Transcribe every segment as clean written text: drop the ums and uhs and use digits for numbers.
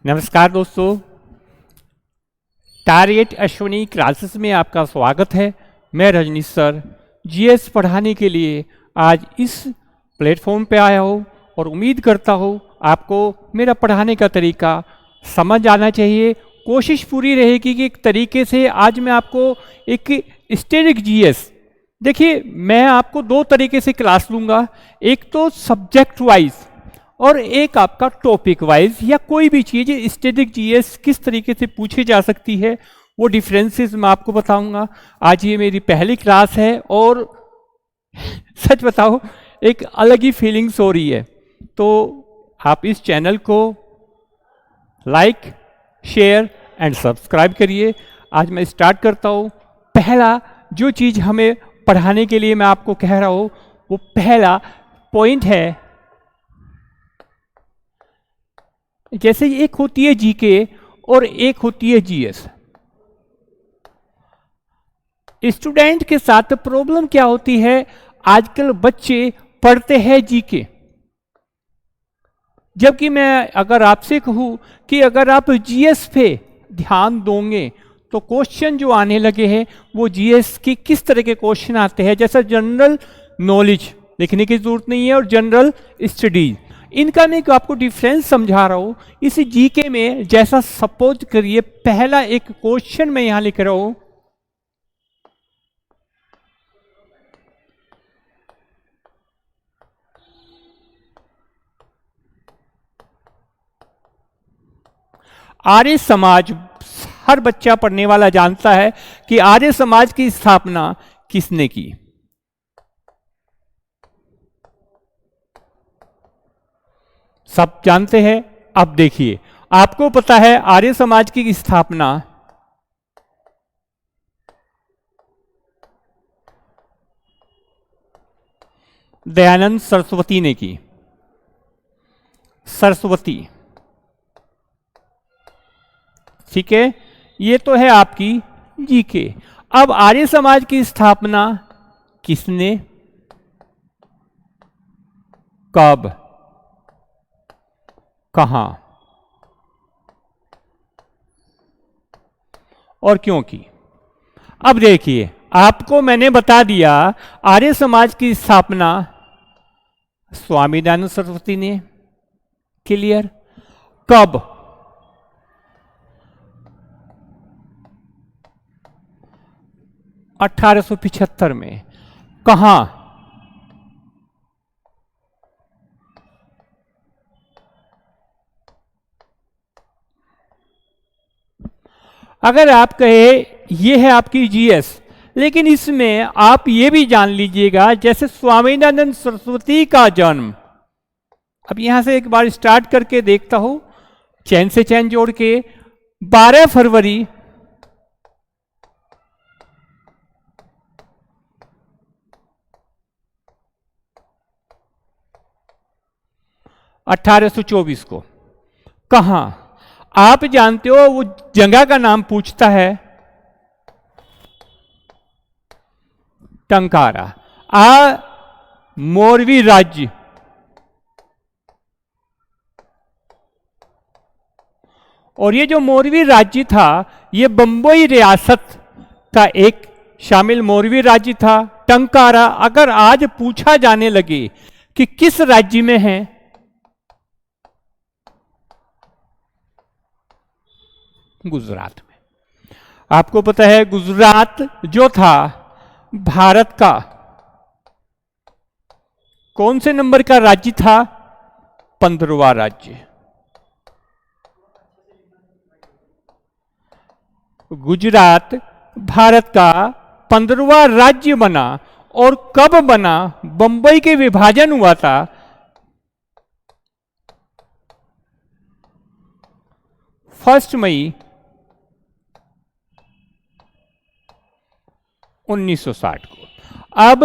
नमस्कार दोस्तों, target Ashwini classes में आपका स्वागत है। मैं रजनीश सर जीएस पढ़ाने के लिए आज इस प्लेटफॉर्म पे आया हूँ और उम्मीद करता हूँ आपको मेरा पढ़ाने का तरीका समझ आना चाहिए। कोशिश पूरी रहेगी कि एक तरीके से आज मैं आपको एक स्टैटिक जीएस, देखिए मैं आपको दो तरीके से क्लास लूँगा, एक तो सब्जेक्ट वाइज और एक आपका टॉपिक वाइज, या कोई भी चीज़ स्टैटिक जीएस किस तरीके से पूछी जा सकती है वो डिफरेंसेस मैं आपको बताऊंगा। आज ये मेरी पहली क्लास है और सच बताओ एक अलग ही फीलिंग्स हो रही है। तो आप इस चैनल को लाइक, शेयर एंड सब्सक्राइब करिए। आज मैं स्टार्ट करता हूँ। पहला जो चीज़ हमें पढ़ाने के लिए मैं आपको कह रहा हूँ वो पहला पॉइंट है, जैसे एक होती है जीके और एक होती है जीएस। स्टूडेंट के साथ प्रॉब्लम क्या होती है, आजकल बच्चे पढ़ते हैं जीके, जबकि मैं अगर आपसे कहूं कि अगर आप जीएस पे ध्यान दोगे तो क्वेश्चन जो आने लगे हैं वो जीएस के किस तरह के क्वेश्चन आते हैं, जैसा जनरल नॉलेज लिखने की जरूरत नहीं है और जनरल स्टडीज, इनका मैं आपको डिफरेंस समझा रहा हूं। इस जीके में जैसा सपोज करिए पहला एक क्वेश्चन मैं यहां लिख रहा हूं, आर्य समाज, हर बच्चा पढ़ने वाला जानता है कि आर्य समाज की स्थापना किसने की। सब जानते हैं। अब देखिए, आपको पता है आर्य समाज की स्थापना दयानंद सरस्वती ने की। सरस्वती, ठीक है, ये तो है आपकी जीके। अब आर्य समाज की स्थापना किसने, कब, कहां और क्यों की। अब देखिए, आपको मैंने बता दिया आर्य समाज की स्थापना स्वामी दयानंद सरस्वती ने, क्लियर। कब, 1875 में। कहां, अगर आप कहे ये है आपकी जीएस, लेकिन इसमें आप ये भी जान लीजिएगा जैसे स्वामीनाथन सरस्वती का जन्म, अब यहां से एक बार स्टार्ट करके देखता हूं चैन से चैन जोड़ के, 12 फरवरी 1824 को। कहां, आप जानते हो वो जगह का नाम पूछता है टंकारा, मोरवी राज्य, और ये जो मोरवी राज्य था ये बंबई रियासत का एक शामिल मोरवी राज्य था। टंकारा अगर आज पूछा जाने लगे कि किस राज्य में है, गुजरात में। आपको पता है गुजरात जो था भारत का कौन से नंबर का राज्य था, 15वां राज्य। गुजरात भारत का 15वां राज्य बना, और कब बना, बंबई के विभाजन हुआ था 1 मई 1960 को। अब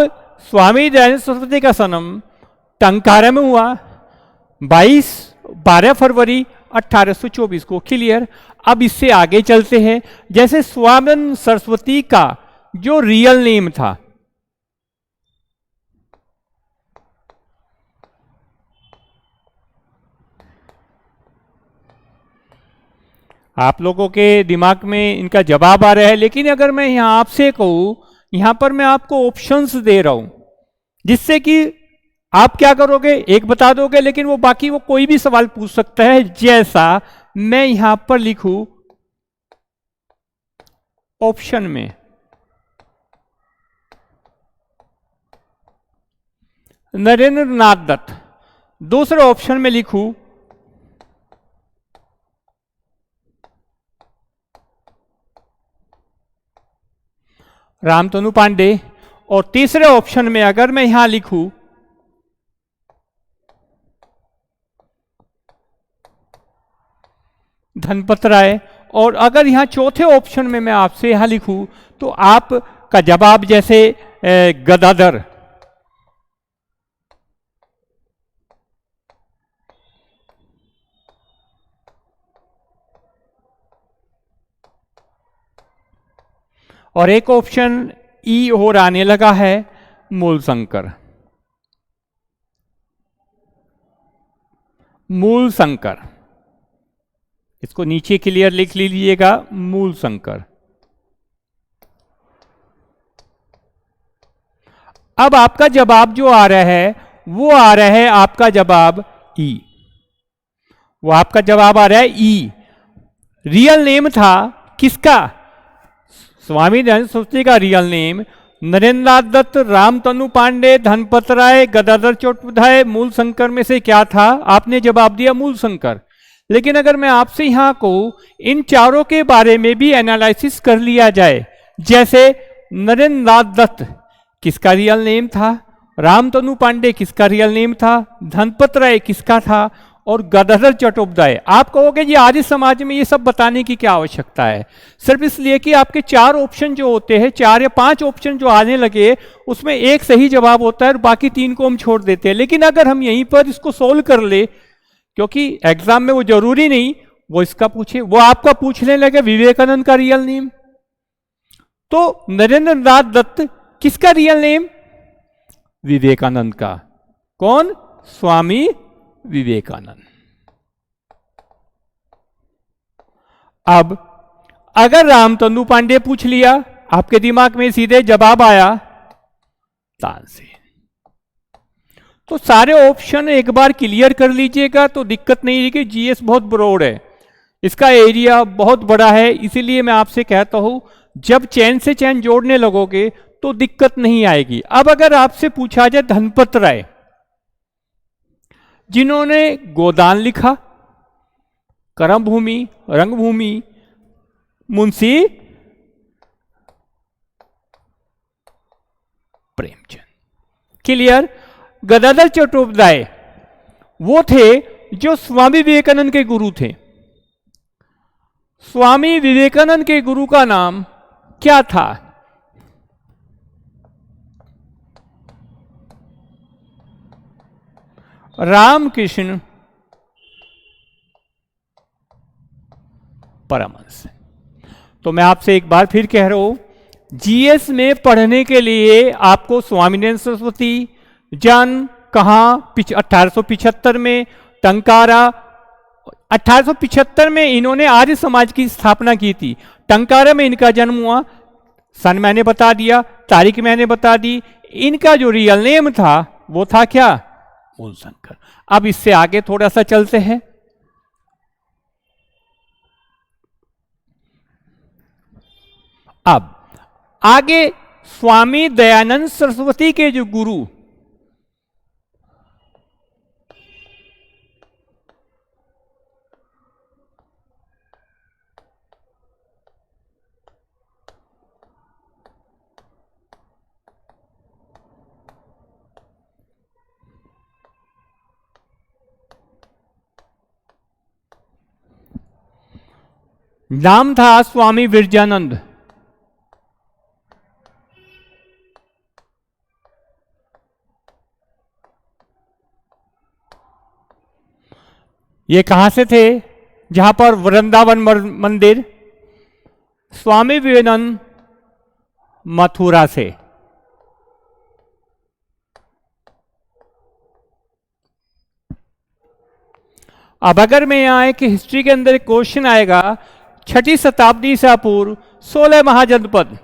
स्वामी दयानंद सरस्वती का जन्म टंकारा में हुआ 12 फरवरी 1824 को, क्लियर। अब इससे आगे चलते हैं, जैसे स्वामी सरस्वती का जो रियल नेम था, आप लोगों के दिमाग में इनका जवाब आ रहा है, लेकिन अगर मैं यहां आपसे कहूं, यहां पर मैं आपको ऑप्शंस दे रहा हूं जिससे कि आप क्या करोगे, एक बता दोगे, लेकिन वो बाकी वो कोई भी सवाल पूछ सकता है। जैसा मैं यहां पर लिखूं ऑप्शन में नरेंद्र नाथ दत्त, दूसरे ऑप्शन में लिखूं रामतनु पांडे, और तीसरे ऑप्शन में अगर मैं यहां लिखूं धनपत राय, और अगर यहां चौथे ऑप्शन में मैं आपसे यहां लिखूं तो आपका जवाब जैसे गदाधर, और एक ऑप्शन ई और आने लगा है मूलशंकर। मूलशंकर, इसको नीचे क्लियर लिख लीजिएगा, मूलशंकर। अब आपका जवाब जो आ रहा है वो आ रहा है आपका जवाब ई, वो आपका जवाब आ रहा है ई। रियल नेम था किसका, स्वामी दयानंद सरस्वती का रियल नेम नरेंद्र नाथ दत्त, रामतनु पांडे, धनपत राय, गदाधर चट्टोपाध्याय। मूलशंकर में से क्या था, आपने जवाब दिया मूलशंकर। लेकिन अगर मैं आपसे यहां को इन चारों के बारे में भी एनालिसिस कर लिया जाए, जैसे नरेंद्र नाथ दत्त किसका रियल नेम था, रामतनु पांडे किसका रियल नेम था, धनपत राय किसका था, और गदाधर चट्टोपाध्याय, आप कहोगे जी आर्य समाज में ये सब बताने की क्या आवश्यकता है। सिर्फ इसलिए कि आपके चार ऑप्शन जो होते हैं, 4 या 5 ऑप्शन जो आने लगे, उसमें एक सही जवाब होता है और बाकी 3 को हम छोड़ देते हैं। लेकिन अगर हम यहीं पर इसको सोल्व कर ले, क्योंकि एग्जाम में वो जरूरी नहीं वो इसका पूछे, वो आपका पूछने लगे विवेकानंद का रियल नेम, तो नरेंद्र नाथ दत्त किसका रियल नेम, विवेकानंद का। कौन, स्वामी विवेकानंद। अब अगर रामतनु पांडे पूछ लिया, आपके दिमाग में सीधे जवाब आया तानसेन। तो सारे ऑप्शन एक बार क्लियर कर लीजिएगा तो दिक्कत नहीं है कि जीएस बहुत ब्रॉड है, इसका एरिया बहुत बड़ा है। इसीलिए मैं आपसे कहता हूं जब चैन से चैन जोड़ने लगोगे तो दिक्कत नहीं आएगी। अब अगर आपसे पूछा जाए धनपत राय जिन्होंने गोदान लिखा, कर्मभूमि, रंगभूमि, मुंशी प्रेमचंद, क्लियर। गदाधर चट्टोपाध्याय वो थे जो स्वामी विवेकानंद के गुरु थे। स्वामी विवेकानंद के गुरु का नाम क्या था, रामकृष्ण परमहंस। तो मैं आपसे एक बार फिर कह रहा हूं, जीएस में पढ़ने के लिए आपको स्वामीनारायण सरस्वती जन्म कहां, 1875 में, टंकारा 1875 में इन्होंने आर्य समाज की स्थापना की थी। टंकारा में इनका जन्म हुआ, सन मैंने बता दिया, तारीख मैंने बता दी। इनका जो रियल नेम था वो था क्या, मूलशंकर। अब इससे आगे थोड़ा सा चलते हैं। अब आगे स्वामी दयानंद सरस्वती के जो गुरु, नाम था स्वामी विरजानंद। ये कहां से थे, जहां पर वृंदावन मंदिर, स्वामी विवेकानंद मथुरा से। अब अगर मैं यहां एक हिस्ट्री के अंदर एक क्वेश्चन आएगा छठी शताब्दी ईसा पूर्व 16 महाजनपद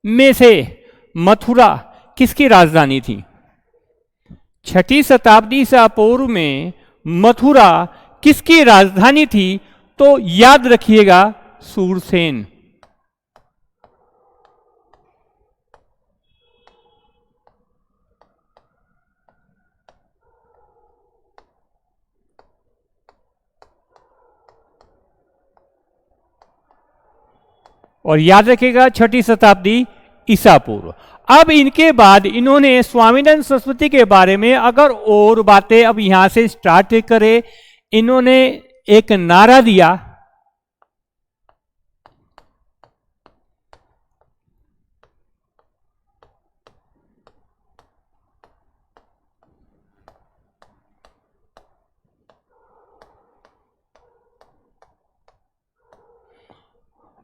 में से मथुरा किसकी राजधानी थी? छठी शताब्दी ईसा पूर्व में मथुरा किसकी राजधानी थी? तो याद रखिएगा, सूरसेन। और याद रखिएगा, छठी शताब्दी ईसा पूर्व। अब इनके बाद इन्होंने स्वामीनारायण सरस्वती के बारे में अगर और बातें अब यहां से स्टार्ट करें, इन्होंने एक नारा दिया,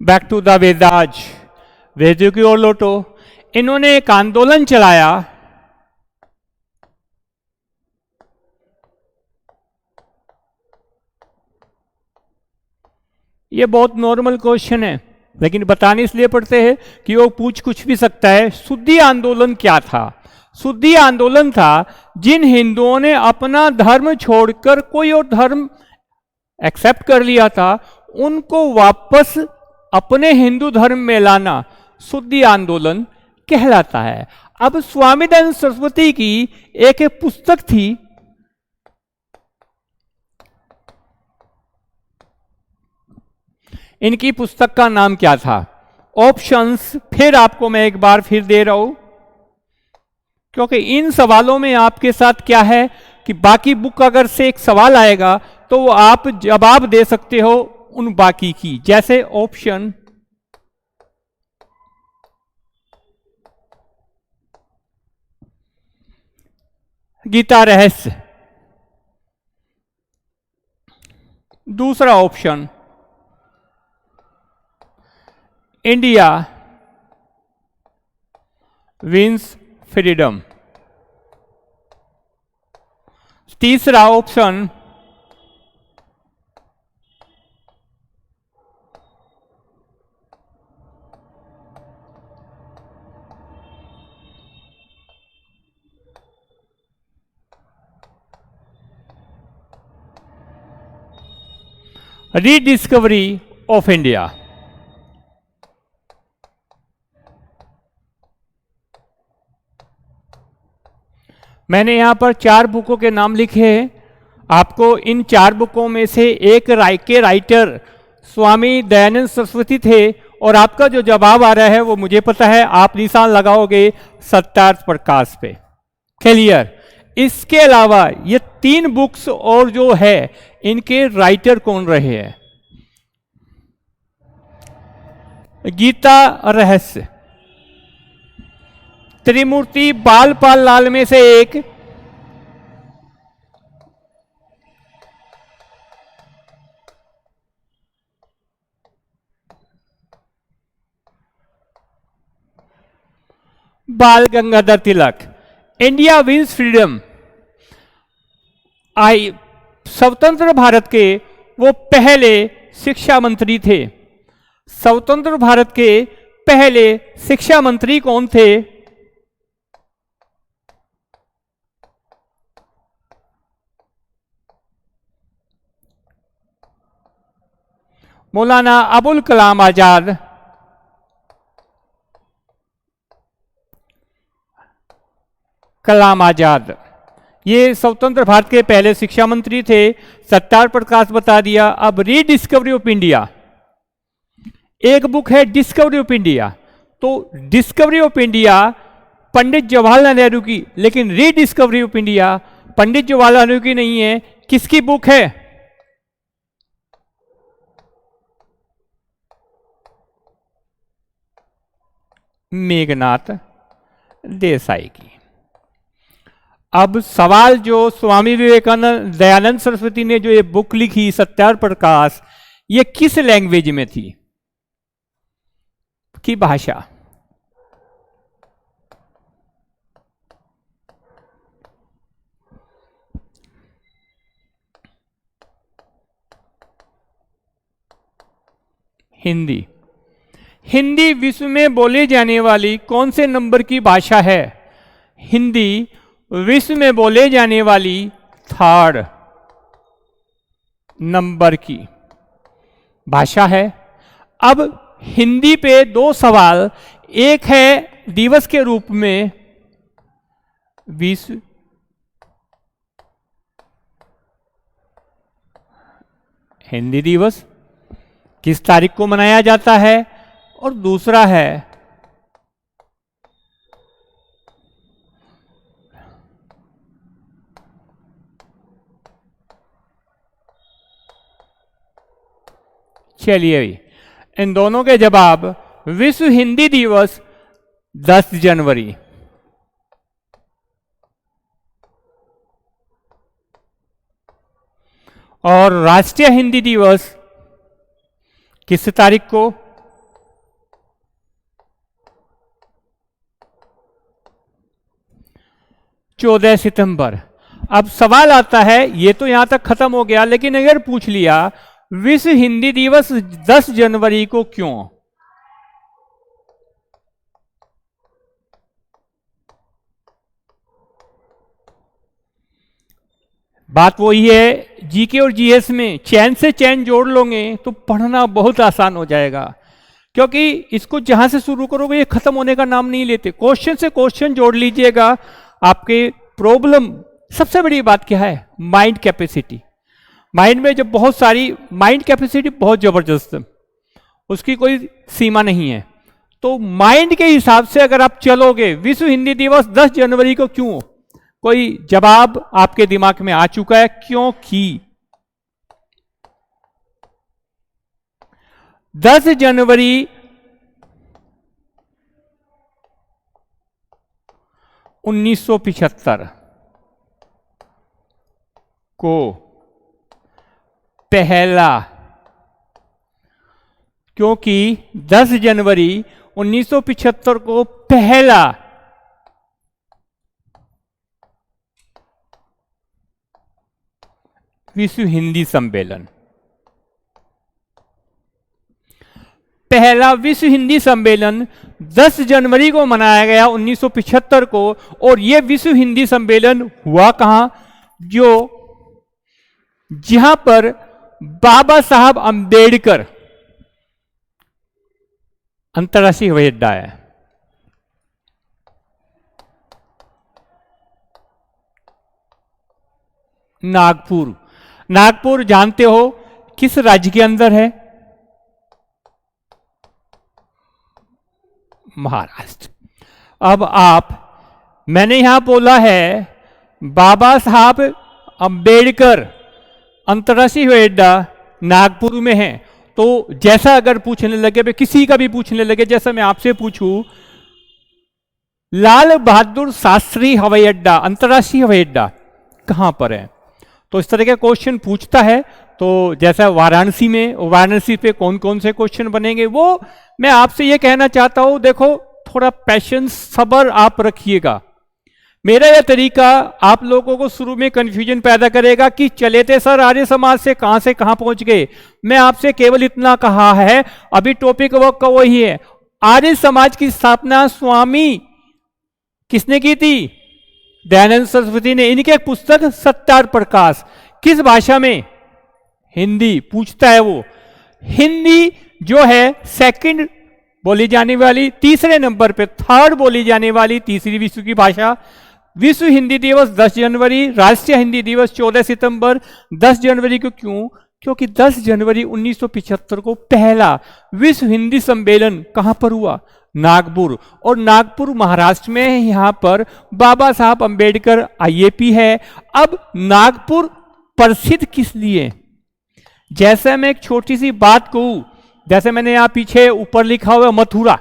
बैक टू द वेदाज, वेदों की ओर लौटो। इन्होंने एक आंदोलन चलाया, ये बहुत नॉर्मल क्वेश्चन है लेकिन बताने इसलिए पड़ते हैं कि वो पूछ कुछ भी सकता है। शुद्धि आंदोलन क्या था? शुद्धि आंदोलन था जिन हिंदुओं ने अपना धर्म छोड़कर कोई और धर्म एक्सेप्ट कर लिया था, उनको वापस अपने हिंदू धर्म में लाना शुद्धि आंदोलन कहलाता है। अब स्वामी दयानंद सरस्वती की एक पुस्तक थी, इनकी पुस्तक का नाम क्या था? ऑप्शंस फिर आपको मैं एक बार फिर दे रहा हूं, क्योंकि इन सवालों में आपके साथ क्या है कि बाकी बुक अगर से एक सवाल आएगा तो वो आप जवाब दे सकते हो उन बाकी की। जैसे ऑप्शन गीता रहस्य, दूसरा ऑप्शन इंडिया विंस फ्रीडम, तीसरा ऑप्शन रीडिस्कवरी ऑफ इंडिया। मैंने यहां पर 4 बुकों के नाम लिखे हैं। आपको इन 4 बुकों में से एक के राइटर स्वामी दयानंद सरस्वती थे और आपका जो जवाब आ रहा है वो मुझे पता है, आप निशान लगाओगे सत्यार्थ प्रकाश पे। क्लियर? इसके अलावा ये 3 बुक्स और जो है इनके राइटर कौन रहे हैं? गीता रहस्य, त्रिमूर्ति बालपाल लाल में से एक, बाल Gangadhar Tilak. India wins freedom, आई स्वतंत्र भारत के वो पहले शिक्षा मंत्री थे। स्वतंत्र भारत के पहले शिक्षा मंत्री कौन थे? मौलाना अबुल कलाम आजाद। कलाम आजाद ये स्वतंत्र भारत के पहले शिक्षा मंत्री थे। सत्यार्थ प्रकाश बता दिया। अब रीडिस्कवरी ऑफ इंडिया, एक बुक है डिस्कवरी ऑफ इंडिया। तो discovery of India Pandit Jawaharlal Nehru की, लेकिन rediscovery of India Pandit Jawaharlal Nehru की नहीं है। किसकी बुक है? मेघनाथ देसाई की। अब सवाल जो स्वामी विवेकानंद दयानंद सरस्वती ने जो ये बुक लिखी सत्यार्थ प्रकाश, ये किस लैंग्वेज में थी? की भाषा? हिंदी। हिंदी विश्व में बोली जाने वाली कौन से नंबर की भाषा है? हिंदी विश्व में बोले जाने वाली 3rd नंबर की भाषा है। अब हिंदी पे 2 सवाल, एक है दिवस के रूप में विश्व हिंदी दिवस किस तारीख को मनाया जाता है, और दूसरा है चलिए इन दोनों के जवाब। विश्व हिंदी दिवस 10 जनवरी, और राष्ट्रीय हिंदी दिवस किस तारीख को? 14 सितंबर। अब सवाल आता है, ये तो यहां तक खत्म हो गया, लेकिन अगर पूछ लिया विश्व हिंदी दिवस 10 जनवरी को क्यों? बात वही है, जीके और जीएस में चैन से चैन जोड़ लोगे तो पढ़ना बहुत आसान हो जाएगा, क्योंकि इसको जहां से शुरू करोगे ये खत्म होने का नाम नहीं लेते। क्वेश्चन से क्वेश्चन जोड़ लीजिएगा। आपके प्रॉब्लम, सबसे बड़ी बात क्या है? Mind capacity. माइंड में जब बहुत सारी, माइंड कैपेसिटी बहुत जबरदस्त है, उसकी कोई सीमा नहीं है। तो माइंड के हिसाब से अगर आप चलोगे, विश्व हिंदी दिवस 10 जनवरी को क्यों, कोई जवाब आपके दिमाग में आ चुका है। क्योंकि 10 जनवरी 1975 को पहला, क्योंकि 10 जनवरी 1975 को पहला विश्व हिंदी सम्मेलन, पहला विश्व हिंदी सम्मेलन 10 जनवरी को मनाया गया 1975 को। और यह विश्व हिंदी सम्मेलन हुआ कहां? जहां पर बाबा साहब अंबेडकर अंतर्राष्ट्रीय हवाई अड्डा है, नागपुर। नागपुर जानते हो किस राज्य के अंदर है? महाराष्ट्र। अब आप, मैंने यहां बोला है बाबा साहब अंबेडकर अंतर्राष्ट्रीय हवाई अड्डा नागपुर में है। तो जैसा अगर पूछने लगे, किसी का भी पूछने लगे, जैसा मैं आपसे पूछूं लाल बहादुर शास्त्री हवाई अड्डा, अंतर्राष्ट्रीय हवाई अड्डा कहां पर है, तो इस तरह के क्वेश्चन पूछता है। तो जैसा वाराणसी में, वाराणसी पे कौन कौन से क्वेश्चन बनेंगे, वो मैं आपसे ये कहना चाहता हूं। देखो, थोड़ा पैशंस, सब्र आप रखिएगा। मेरा यह तरीका आप लोगों को शुरू में कंफ्यूजन पैदा करेगा कि चले थे सर आर्य समाज से कहां पहुंच गए। मैं आपसे केवल इतना कहा है, अभी टॉपिक वर्क का वही है। आर्य समाज की स्थापना स्वामी किसने की थी? दयानंद सरस्वती ने। इनके एक पुस्तक सत्यार्थ प्रकाश, किस भाषा में? हिंदी। पूछता है वो हिंदी जो है सेकंड बोली जाने वाली, तीसरे नंबर पे 3rd बोली जाने वाली तीसरी विश्व की भाषा। विश्व हिंदी दिवस 10 जनवरी, राष्ट्रीय हिंदी दिवस 14 सितंबर। 10 जनवरी को क्यों? क्योंकि 10 जनवरी 1975 को पहला विश्व हिंदी सम्मेलन कहां पर हुआ? नागपुर। और नागपुर महाराष्ट्र में है। यहां पर बाबा साहब अंबेडकर आईएपी है। अब नागपुर प्रसिद्ध किस लिए? जैसे मैं एक छोटी सी बात कहूं, जैसे मैंने यहां पीछे ऊपर लिखा हुआ मथुरा,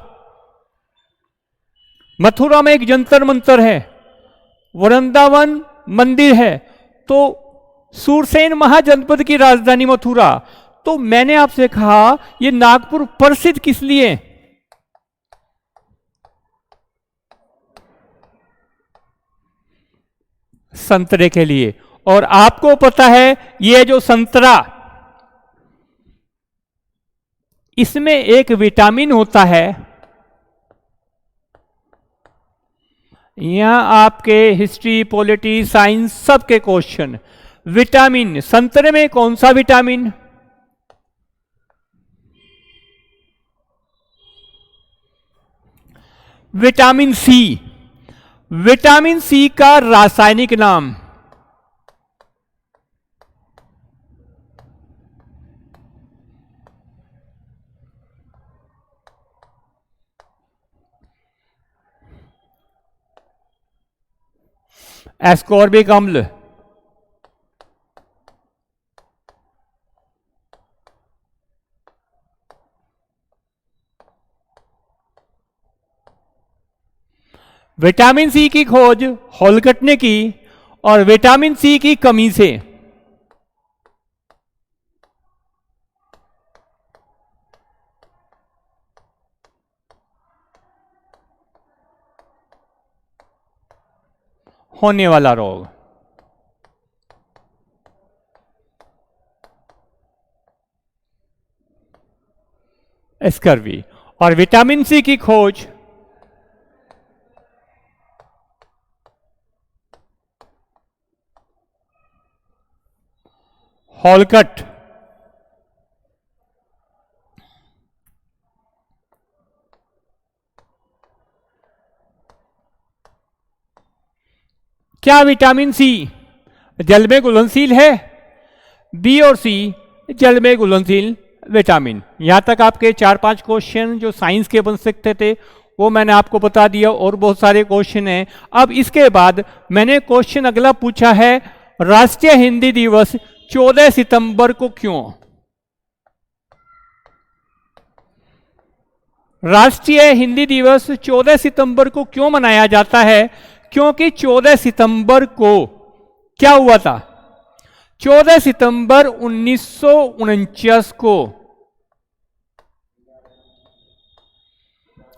मथुरा में एक जंतर मंतर है, वृंदावन मंदिर है। तो सूरसेन महाजनपद की राजधानी मथुरा। तो मैंने आपसे कहा यह नागपुर प्रसिद्ध किस लिए? संतरे के लिए। और आपको पता है ये जो संतरा, इसमें एक विटामिन होता है, यहां आपके हिस्ट्री, पॉलिटी, साइंस सबके क्वेश्चन। विटामिन, संतरे में कौन सा vitamin? Vitamin C. Vitamin C का रासायनिक नाम? एस्कॉर्बिक अम्ल। विटामिन सी की खोज हॉलकट ने की, और विटामिन सी की कमी से होने वाला रोग। स्कर्वी। और विटामिन सी की खोज हॉलकट। क्या विटामिन सी जल में घुलनशील है? बी और सी जल में घुलनशील विटामिन। यहां तक आपके 4-5 क्वेश्चन जो साइंस के बन सकते थे वो मैंने आपको बता दिया, और बहुत सारे क्वेश्चन हैं। अब इसके बाद मैंने क्वेश्चन अगला पूछा है, राष्ट्रीय हिंदी दिवस 14 सितंबर को क्यों? राष्ट्रीय हिंदी दिवस 14 सितंबर को क्यों मनाया जाता है? क्योंकि 14 सितंबर को क्या हुआ था? 14 सितंबर 1949 को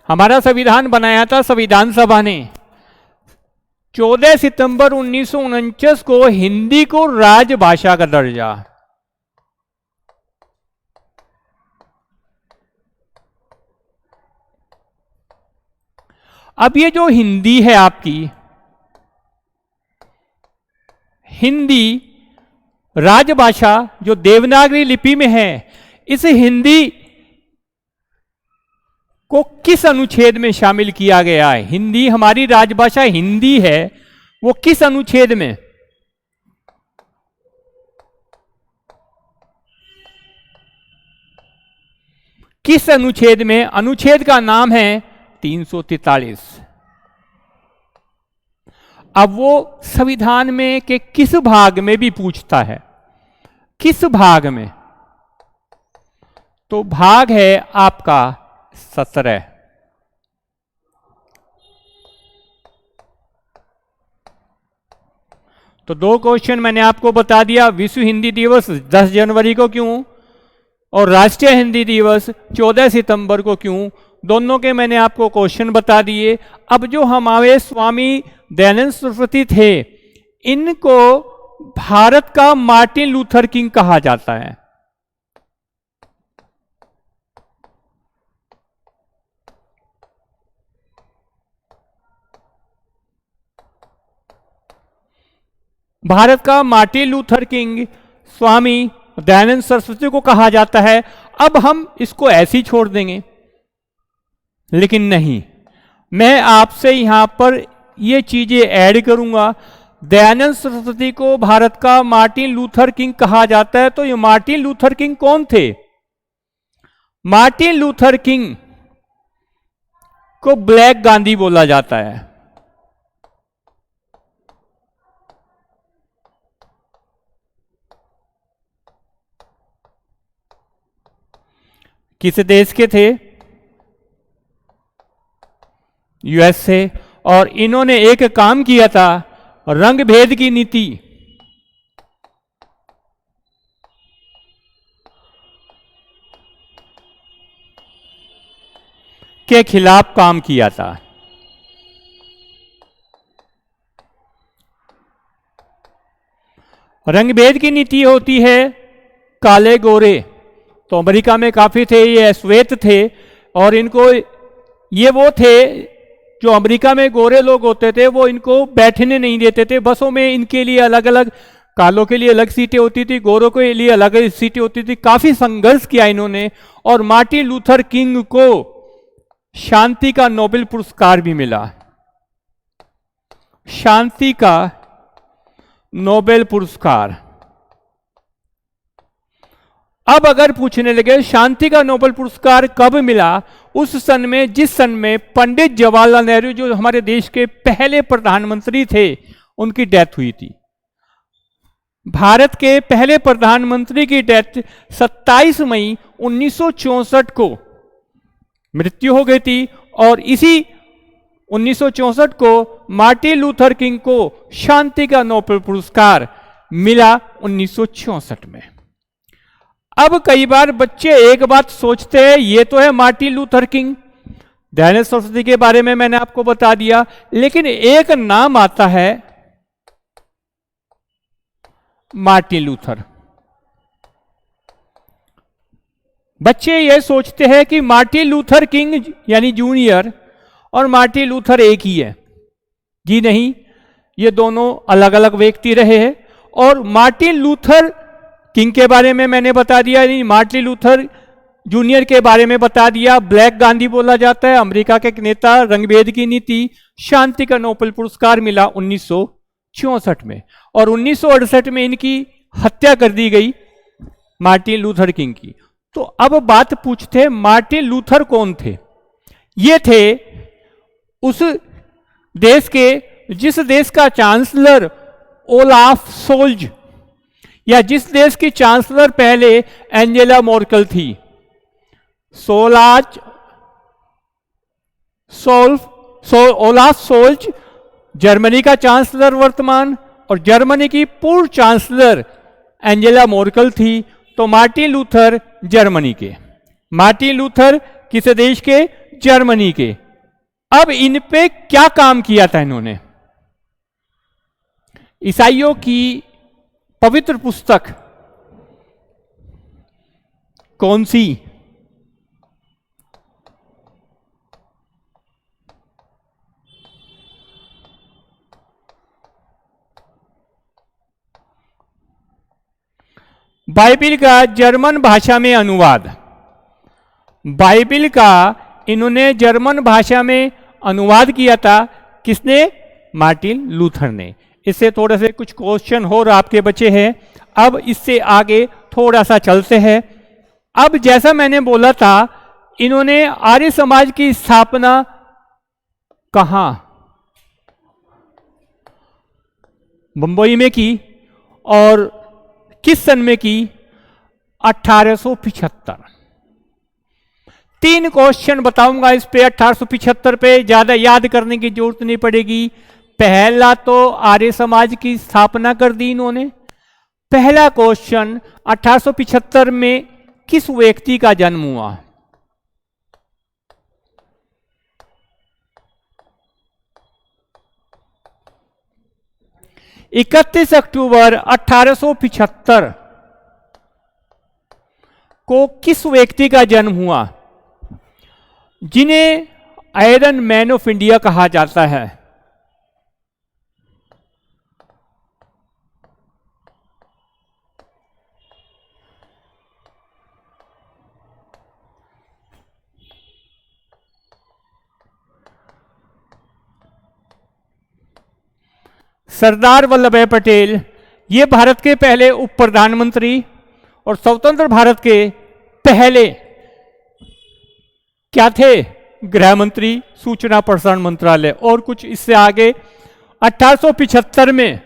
हमारा संविधान बनाया था संविधान सभा ने। 14 सितंबर 1949 को हिंदी को राजभाषा का दर्जा। अब ये जो हिंदी है आपकी, हिंदी राजभाषा जो देवनागरी लिपि में है, इस हिंदी को किस अनुच्छेद में शामिल किया गया है? हिंदी हमारी राजभाषा हिंदी है, वो किस अनुच्छेद में? किस अनुच्छेद में? अनुच्छेद का नाम है 343। अब वो संविधान में के किस भाग में भी पूछता है, किस भाग में? तो भाग है आपका 17। तो 2 क्वेश्चन मैंने आपको बता दिया। विश्व हिंदी दिवस 10 जनवरी को क्यों, और राष्ट्रीय हिंदी दिवस 14 सितंबर को क्यों, दोनों के मैंने आपको क्वेश्चन बता दिए। अब जो हमारे स्वामी दयानंद सरस्वती थे, इनको भारत का मार्टिन लूथर किंग कहा जाता है। भारत का Martin Luther king Swami Dayanand Saraswati को कहा जाता है। अब हम इसको ऐसे ही छोड़ देंगे, लेकिन नहीं, मैं आपसे यहां पर ये चीजें ऐड करूंगा। दयानंद सरस्वती को भारत का मार्टिन लूथर किंग कहा जाता है, तो ये मार्टिन लूथर किंग कौन थे? मार्टिन लूथर किंग को ब्लैक गांधी बोला जाता है। किस देश के थे? यूएस से। और इन्होंने एक काम किया था, रंग भेद की नीति के खिलाफ काम किया था। रंग भेद की नीति होती है काले गोरे तो अमेरिका में काफी थे, ये श्वेत थे, और इनको ये वो थे जो अमेरिका में गोरे लोग होते थे वो इनको बैठने नहीं देते थे बसों में। इनके लिए अलग अलग, कालों के लिए अलग सीटें होती थी, गोरों के लिए अलग सीटें होती थी। काफी संघर्ष किया इन्होंने, और मार्टिन लूथर किंग को शांति का नोबेल पुरस्कार भी मिला। शांति का नोबेल पुरस्कार। अब अगर पूछने लगे शांति का नोबेल पुरस्कार कब मिला, उस सन में जिस सन में पंडित जवाहरलाल नेहरू जो हमारे देश के पहले प्रधानमंत्री थे उनकी डेथ हुई थी। भारत के पहले प्रधानमंत्री की डेथ 27 मई 1964 को मृत्यु हो गई थी, और इसी 1964 को मार्टिन लूथर किंग को शांति का नोबेल पुरस्कार मिला 1964 में। अब कई बार बच्चे एक बात सोचते हैं, ये तो है Martin Luther king, Dayanand Saraswati के बारे में मैंने आपको बता दिया, लेकिन एक नाम आता है मार्टिन लूथर। बच्चे ये सोचते हैं कि मार्टिन लूथर किंग यानी जूनियर और मार्टिन लूथर एक ही है। जी नहीं, ये दोनों अलग अलग व्यक्ति रहे हैं। और मार्टिन लूथर किंग के बारे में मैंने बता दिया, यानी मार्टिन लूथर जूनियर के बारे में बता दिया। ब्लैक गांधी बोला जाता है, अमेरिका के एक नेता, रंगभेद की नीति। शांति का नोबेल पुरस्कार मिला 1964 में, और 1968 में इनकी हत्या कर दी गई मार्टिन लूथर किंग की। तो अब बात पूछते हैं मार्टिन लूथर कौन थे। ये थे उस देश के, जिस देश का चांसलर ओलाफ सोल्ज, या जिस देश की चांसलर पहले एंजेला मर्केल थी। ओलाफ सोल्ज जर्मनी का चांसलर वर्तमान, और जर्मनी की पूर्व चांसलर एंजेला मर्केल थी। तो मार्टिन लूथर जर्मनी के, मार्टिन लूथर किस देश के? जर्मनी के। अब इन पे क्या काम किया था इन्होंने? ईसाइयों की पवित्र पुस्तक कौन सी? बाइबिल का जर्मन भाषा में अनुवाद। बाइबिल का इन्होंने जर्मन भाषा में अनुवाद किया था। किसने? मार्टिन लूथर ने। इससे थोड़े से कुछ क्वेश्चन और आपके बचे हैं। अब इससे आगे थोड़ा सा चलते हैं। अब जैसा मैंने बोला था, इन्होंने आर्य समाज की स्थापना कहां? बंबई में की। और किस सन में की? 1875। 3 क्वेश्चन बताऊंगा इस पे, 1875 पे, ज्यादा याद करने की जरूरत नहीं पड़ेगी। पहला तो आर्य समाज की स्थापना कर दी इन्होंने। पहला क्वेश्चन, 1875 में किस व्यक्ति का जन्म हुआ? इकतीस अक्टूबर 1875 को किस व्यक्ति का जन्म हुआ जिन्हें आयरन मैन ऑफ इंडिया कहा जाता है? सरदार वल्लभ भाई पटेल। ये भारत के पहले उप प्रधानमंत्री और स्वतंत्र भारत के पहले क्या थे? गृह मंत्री, सूचना प्रसारण मंत्रालय। और कुछ इससे आगे 1875 में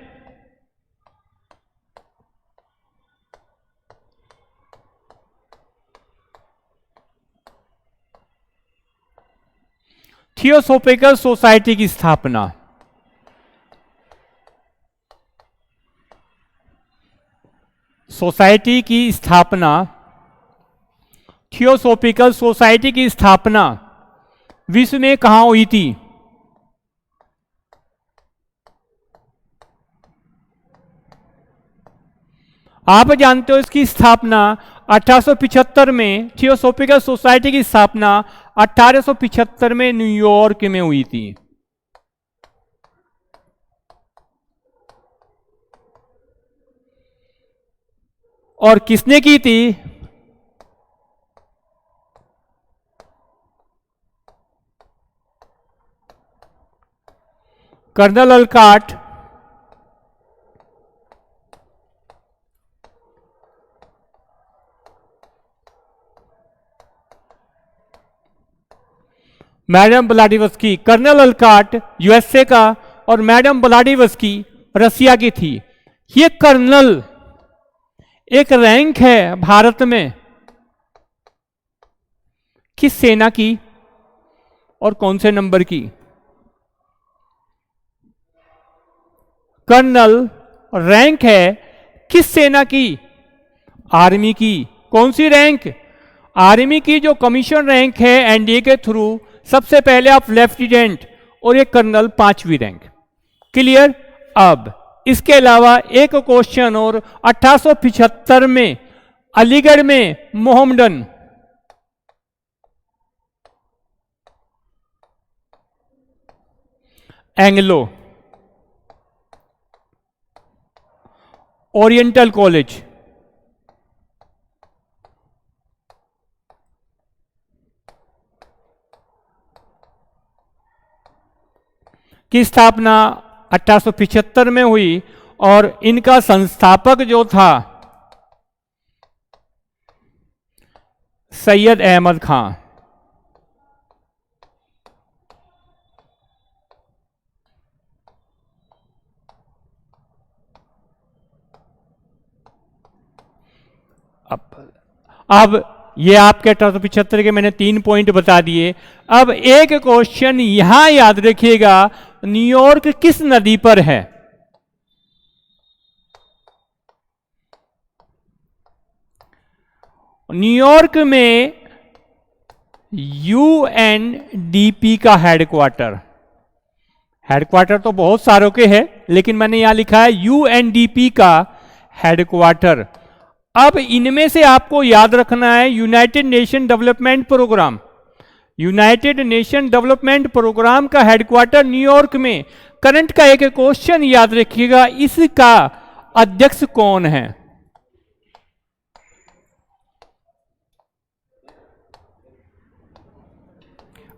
थियोसॉफिकल सोसाइटी की स्थापना। सोसाइटी की स्थापना, थियोसॉफिकल सोसाइटी की स्थापना विश्व में कहां हुई थी? आप जानते हो इसकी स्थापना 1875 में थियोसॉफिकल सोसाइटी की स्थापना 1875 में न्यूयॉर्क में हुई थी। और किसने की थी? Colonel Olcott, madam Blavatsky. Colonel Olcott USA का और मैडम ब्लाडिवस्की रसिया की थी। ये कर्नल एक रैंक है भारत में किस सेना की और कौन से नंबर की? कर्नल रैंक है किस सेना की? आर्मी की। कौन सी रैंक? आर्मी की जो कमीशन रैंक है एनडीए के थ्रू, सबसे पहले आप लेफ्टिनेंट और एक कर्नल 5वीं रैंक। क्लियर? अब इसके अलावा एक क्वेश्चन और 1875 में अलीगढ़ में मोहम्मडन एंग्लो ओरिएंटल कॉलेज की स्थापना 1875 में हुई और इनका संस्थापक जो था सैयद अहमद खां। अब ये आपके 1875 के मैंने 3 पॉइंट बता दिए। अब एक क्वेश्चन यहां याद रखिएगा, न्यूयॉर्क किस नदी पर है? न्यूयॉर्क में यूएनडीपी का हेडक्वार्टर तो बहुत सारों के हैं, लेकिन मैंने यहां लिखा है यूएनडीपी का हेडक्वार्टर। अब इनमें से आपको याद रखना है united nation development programme. United nation development programme का हेडक्वार्टर न्यूयॉर्क में। करंट का एक क्वेश्चन याद रखिएगा, इसका अध्यक्ष कौन है?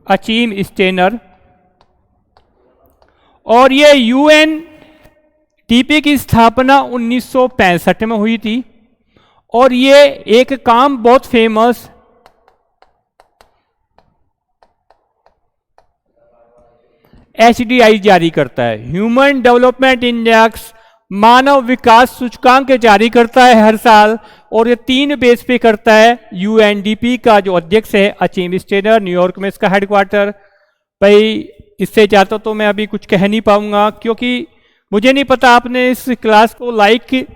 Achim Steiner. और ये यूएनडीपी की स्थापना 1965 में हुई थी। और ये एक काम बहुत फेमस एचडीआई जारी करता है, ह्यूमन डेवलपमेंट इंडेक्स, मानव विकास सूचकांक जारी करता है हर साल। और ये 3 बेस पे करता है। यूएनडीपी का जो अध्यक्ष है अचीम स्टेनर, न्यूयॉर्क में इसका हेडक्वार्टर। भाई इससे ज़्यादा तो मैं अभी कुछ कह नहीं पाऊंगा, क्योंकि मुझे नहीं पता आपने इस क्लास को लाइक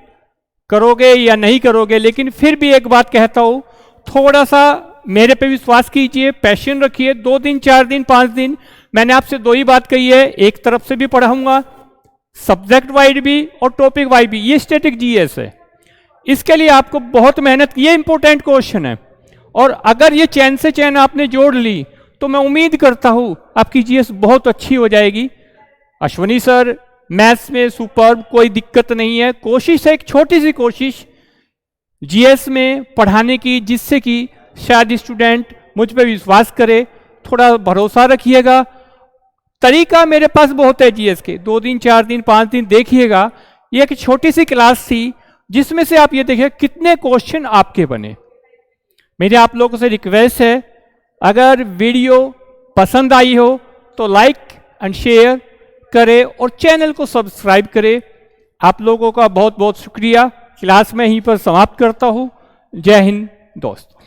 करोगे या नहीं करोगे, लेकिन फिर भी एक बात कहता हूं, थोड़ा सा मेरे पे विश्वास कीजिए, पैशन रखिए। 2 दिन 4 दिन 5 दिन मैंने आपसे 2 ही बात कही है, एक तरफ से भी पढ़ाऊंगा, सब्जेक्ट वाइड भी और टॉपिक वाइड भी। ये स्टैटिक जीएस है, इसके लिए आपको बहुत मेहनत, ये इंपॉर्टेंट क्वेश्चन है। और अगर ये चैन से चैन आपने जोड़ ली तो मैं उम्मीद करता हूं आपकी जीएस बहुत अच्छी हो जाएगी। अश्वनी सर मैथ्स में सुपर्ब, कोई दिक्कत नहीं है। कोशिश है, एक छोटी सी कोशिश जीएस में पढ़ाने की, जिससे कि शायद स्टूडेंट मुझ पर विश्वास करे। थोड़ा भरोसा रखिएगा। तरीका मेरे पास बहुत है जीएस के, 2 दिन 4 दिन 5 दिन देखिएगा। ये एक छोटी सी क्लास थी जिसमें से आप ये देखिए कितने क्वेश्चन आपके बने। मेरे आप लोगों से रिक्वेस्ट है, अगर वीडियो पसंद आई हो तो लाइक एंड शेयर करें और चैनल को सब्सक्राइब करें। आप लोगों का बहुत बहुत शुक्रिया। क्लास में यहीं पर समाप्त करता हूं। जय हिंद दोस्तों।